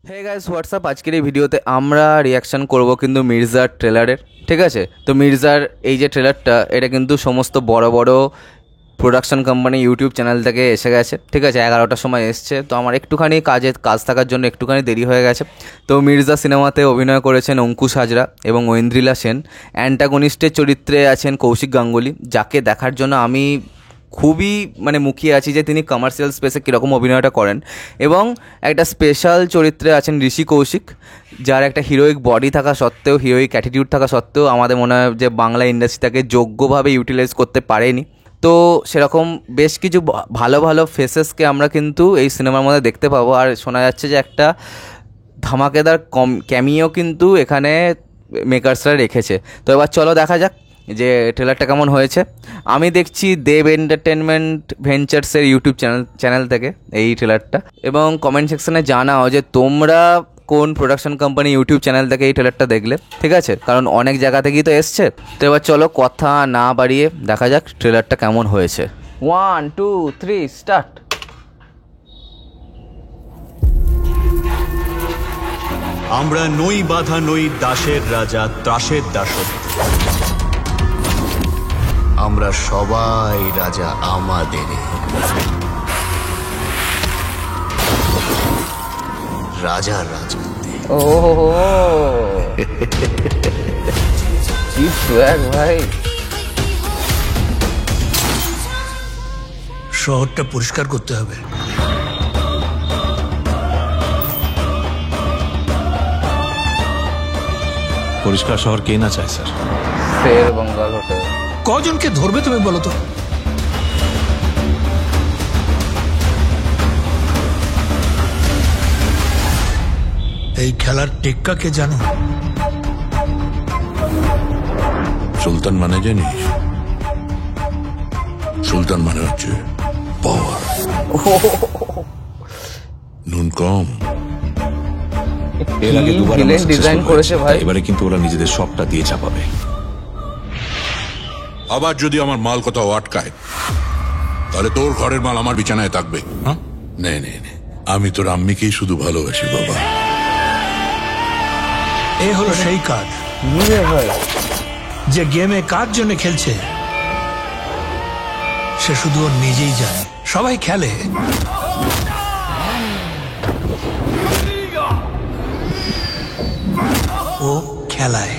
Hey guys WhatsApp, আজকের এই ভিডিওতে আমরা রিয়াকশান করব কিন্তু মির্জার ট্রেলারের। ঠিক আছে, তো মির্জার এই যে ট্রেলারটা, এটা কিন্তু সমস্ত বড় বড় প্রোডাকশন কোম্পানি ইউটিউব চ্যানেল থেকে এসে গেছে। ঠিক আছে, 11টার সময় এসছে, তো আমার একটুখানি কাজ থাকার জন্য একটুখানি দেরি হয়ে গেছে। তো মির্জা সিনেমাতে অভিনয় করেছেন অঙ্কুশ হাজরা এবং ঐন্দ্রিলা সেন। অ্যান্টাগনিস্টের চরিত্রে আছেন কৌশিক গাঙ্গুলি, যাকে দেখার জন্য আমি খুবই মুখিয়ে আছি যে তিনি কমার্শিয়াল স্পেসে কীরকম অভিনয়টা করেন। এবং একটা স্পেশাল চরিত্রে আছেন ঋষি কৌশিক, যার একটা হিরোইক বডি থাকা সত্ত্বেও, হিরোইক অ্যাটিটিউড থাকা সত্ত্বেও আমাদের মনে হয় যে বাংলা ইন্ডাস্ট্রিটাকে যোগ্যভাবে ইউটিলাইজ করতে পারেনি। তো সেরকম বেশ কিছু ভালো ভালো ফেসেসকে আমরা কিন্তু এই সিনেমার মধ্যে দেখতে পাবো। আর শোনা যাচ্ছে যে একটা ধামাকেদার ক্যামিও কিন্তু এখানে মেকার্সরা রেখেছে। তো এবার চলো দেখা যাক যে ট্রেলারটা কেমন হয়েছে। আমি দেখছি দেব এন্টারটেনমেন্ট ভেঞ্চার্সের ইউটিউব চ্যানেল থেকে এই ট্রেলারটা, এবং কমেন্ট সেকশনে জানাও যে তোমরা কোন প্রোডাকশন কোম্পানি ইউটিউব চ্যানেল থেকে এই ট্রেলারটা দেখলে। ঠিক আছে, কারণ অনেক জায়গা থেকেই তো এসছে। তো এবার চলো কথা না বাড়িয়ে দেখা যাক ট্রেলারটা কেমন হয়েছে। 1 2 3 স্টার্ট। আমরা নই বাধা নই দাসের রাজা ত্রাসের দাসত্ব, আমরা সবাই রাজা আমাদের রাজার রাজত্বে। ও কি সোয়াগ ভাই। শহরটা পরিষ্কার করতে হবে। পরিষ্কার শহর কে না চায় স্যার? শের বেঙ্গল হোটেল। কজনকে ধরবে তুমি বলো তো? এই খেলার টেক্কা কে জানো? সুলতান মানে জানিস? সুলতান মানে হচ্ছে পাওয়ার। নুন কম। এর আগে দুবার ডিজাইন করেছে ভাই। এবারে কিন্তু ওরা নিজেদের সবটা দিয়ে চাপাবে। আবার যদি আমার মাল কোথাও আটকায়, তাহলে তোর ঘরের মাল আমার বিছানায় থাকবে। নে নে নে, আমি তোর আম্মিকেই শুধু ভালোবাসি বাবা। এ হলো সেই কাজ যে গেমে কার জন্য খেলছে সে শুধু ওর নিজেই জানে। সবাই খেলে, ও খেলায়।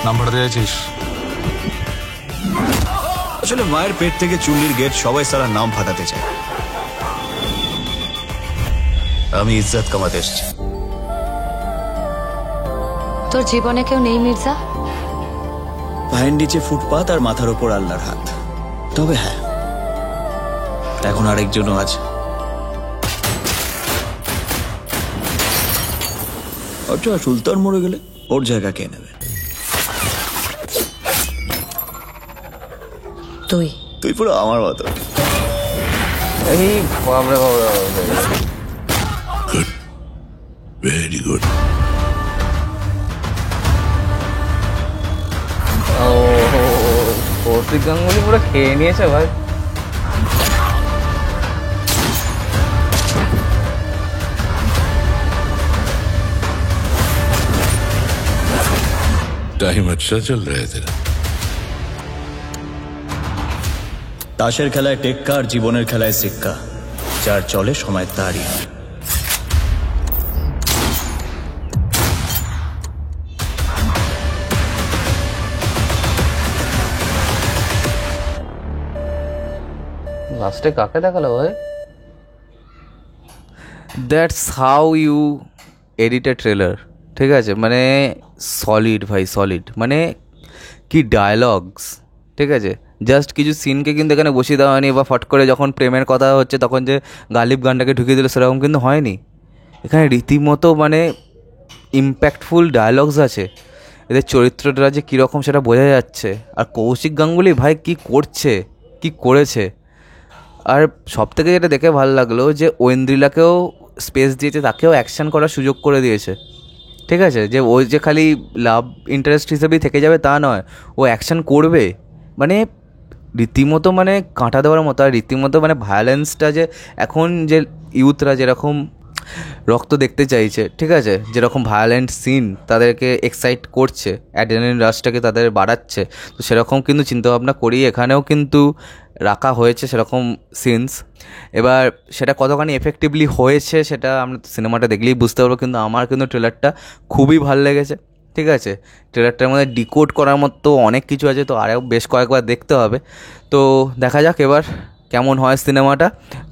নাম্বার দিয়েছিস? আসলে মায়ের পেট থেকে চুল্লির গেট সবাই সারা নাম ফাটাতে চায়। আমি ইজ্জত কামাতে এসেছি। তোর জীবনে কেউ নেই মির্জা? পায়ের নিচে ফুটপাত আর মাথার ওপর আল্লাহর হাত। তবে হ্যাঁ, এখন আরেকজনও আছে। আচ্ছা, সুলতান মরে গেলে ওর জায়গা কে নেবে? তুই তুই পুরো আমার মতো। এই বাবরে বাবরে বাবরে। Good, very good. ও কৌশিক গাঙ্গুলি পুরো খেয়ে নিয়েছে ভাই। टाइम अच्छा चल रहा है तेरा। তাসের খেলায় টেক্কা আর জীবনের খেলায় সিক্কা, যার চলে সময় তারই হয়। লাস্টে কাকে দেখালো ভাই? That's how you edit a trailer. ঠিক আছে, সলিড ভাই, সলিড। কি ডায়লগস। ঠিক আছে, জাস্ট কিছু সিনকে কিন্তু এখানে বসিয়ে দেওয়া হয়নি, বা ফট করে যখন প্রেমের কথা হচ্ছে তখন যে গালিব গানটাকে ঢুকিয়ে দিল সেরকম কিন্তু হয়নি। এখানে রীতিমতো ইম্প্যাক্টফুল ডায়লগস আছে। এদের চরিত্রটা যে কীরকম সেটা বোঝা যাচ্ছে। আর কৌশিক গাঙ্গুলি ভাই কি করছে, কি করেছে। আর সব থেকে যেটা দেখে ভালো লাগলো যে ঐন্দ্রিলাকেও স্পেস দিয়েছে, তাকেও অ্যাকশান করার সুযোগ করে দিয়েছে। ঠিক আছে, যে ওই যে খালি লাভ ইন্টারেস্ট হিসেবেই থেকে যাবে তা নয়, ও অ্যাকশান করবে। রীতিমতো কাঁটা দেওয়ার মতো। আর রীতিমতো ভায়োলেন্সটা যে এখন যে ইউথরা যেরকম রক্ত দেখতে চাইছে, ঠিক আছে, যেরকম ভায়োলেন্ট সিন তাদেরকে এক্সাইট করছে, অ্যাড্রেনালিন রাশটাকে তাদের বাড়াচ্ছে, তো সেরকম কিন্তু চিন্তাভাবনা করি এখানেও কিন্তু রাখা হয়েছে সেরকম সিনস। এবার সেটা কতখানি এফেক্টিভলি হয়েছে সেটা আমরা সিনেমাটা দেখলেই বুঝতে পারবো, কিন্তু আমার কিন্তু ট্রেলারটা খুবই ভালো লেগেছে, ঠিক আছে। ট্রেলারটার মধ্যে ডিকোড করার মতো অনেক কিছু আছে, তো আরও বেশ কয়েকবার দেখতে হবে। তো দেখা যাক এবার কেমন হয় সিনেমাটা।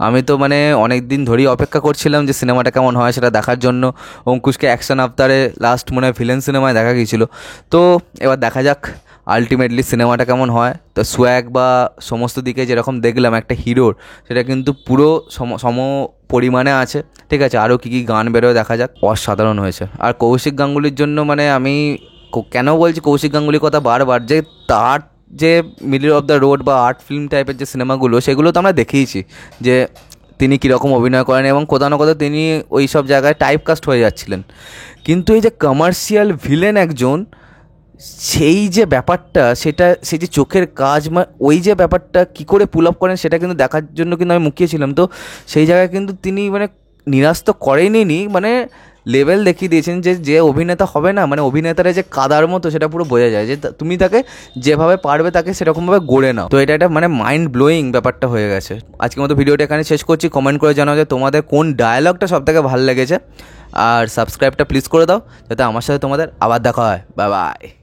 আমি তো মানে অনেক দিন ধরেই অপেক্ষা করছিলাম যে সিনেমাটা কেমন হয় সেটা দেখার জন্য। অঙ্কুশকে অ্যাকশন আফতারে লাস্ট মনে হয় ভিলেন সিনেমায় দেখা গিয়েছিলো, তো এবার দেখা যাক আলটিমেটলি সিনেমাটা কেমন হয়। তো সোয়াগ বা সমস্ত দিকে যেরকম দেখলাম একটা হিরোর, সেটা কিন্তু পুরো সম পরিমাণে আছে, ঠিক আছে। আরও কী কী গান বেরোয় দেখা যাক, অসাধারণ হয়েছে। আর কৌশিক গাঙ্গুলির জন্য মানে আমি কেন বলছি কৌশিক গাঙ্গুলির কথা বারবার, যে তার যে মিডল অফ দ্য রোড বা আর্ট ফিল্ম টাইপের যে সিনেমাগুলো, সেগুলো তো আমরা দেখেইছি যে তিনি কীরকম অভিনয় করেন, এবং কোথাও না কোথাও তিনি ওই সব জায়গায় টাইপকাস্ট হয়ে যাচ্ছিলেন। কিন্তু এই যে কমার্শিয়াল ভিলেন একজন, সেই যে ব্যাপারটা, সেটা সেই যে চোখের কাজ, ওই যে ব্যাপারটা কী করে পুল আপ করেন সেটা কিন্তু দেখার জন্য কিন্তু আমি মুখিয়েছিলাম। তো সেই জায়গায় কিন্তু তিনি মানে নিরাশ তো করেনি, মানে লেভেল দেখিয়ে দিয়েছেন যে যে অভিনেতা হবে না, মানে অভিনেতারা যে কাদার মতো, সেটা পুরো বোঝা যায় যে তুমি তাকে যেভাবে পারবে তাকে সেরকমভাবে গড়ে নাও। তো এটা একটা মানে মাইন্ড ব্লোয়িং ব্যাপারটা হয়ে গেছে। আজকের মতো ভিডিওটা এখানে শেষ করছি। কমেন্ট করে জানাও যে তোমাদের কোন ডায়ালগটা সবথেকে ভালো লেগেছে, আর সাবস্ক্রাইবটা প্লিজ করে দাও যাতে আমার সাথে তোমাদের আবার দেখা হয়। Bye bye.